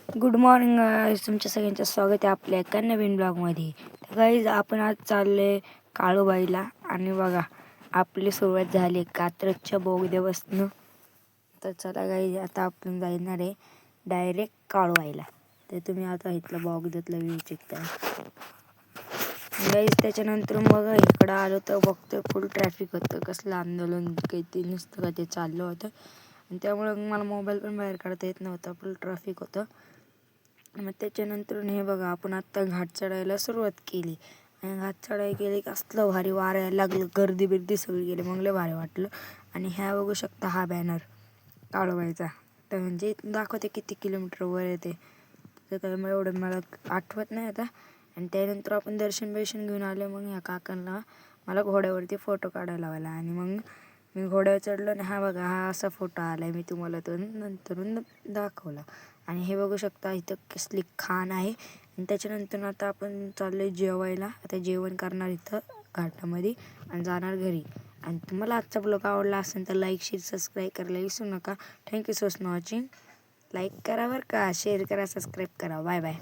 Good morning तुमच्या सगळ्यांचं स्वागत आहे आपल्या एका नवीन ब्लॉगमध्ये. तर गाईज आपण आज चालले काळूबाईला आणि बघा आपली सुरुवात झाली कात्रजच्या बोगद्यापासून. तर चला गाईज आता आपण जाणार आहे डायरेक्ट काळूबाईला. तर तुम्ही आता इथलं बोगद्यातला व्ह्यू चेक करा गाईज. त्याच्यानंतर मग इकडं आलो तर बघतोय फुल ट्रॅफिक होतं. कसलं आंदोलन काही ते नुसतं का ते चाललं होतं आणि त्यामुळं मला मोबाईल पण बाहेर काढता येत नव्हता. फुल ट्रॅफिक होतं. मग त्याच्यानंतर हे बघा आपण आत्ता घाट चढायला सुरुवात केली आणि घाट चढाई केली की असलं भारी वारं यायला लागलं. गर्दी बिर्दी सगळी गेली, मग लय भारी वाटलं. आणि ह्या बघू शकता हा बॅनर काळूबाईचा. तर म्हणजे दाखवते किती किलोमीटर वर येते. तर काय मग एवढं मला आठवत नाही आता. आणि त्यानंतर आपण दर्शन घेऊन आले. मग ह्या काकांना मला घोड्यावरती फोटो काढायला लावला आणि मग मी घोड्यावर चढलो आणि हा बघा हा असा फोटो आला आहे. मी तुम्हाला तो नंतरून दाखवला. आणि हे बघू शकता इथं कसली खाण आहे. आणि त्याच्यानंतर आता आपण चाललो आहे जेवायला. आता जेवण करणार इथं घाटामध्ये आणि जाणार घरी. आणि तुम्हाला आजचा ब्लॉग आवडला असेल तर लाईक शेअर सबस्क्राईब करायला विसरू नका. Thank you so much watching. Like करा बरं का, शेअर करा, सबस्क्राईब करा. Bye bye.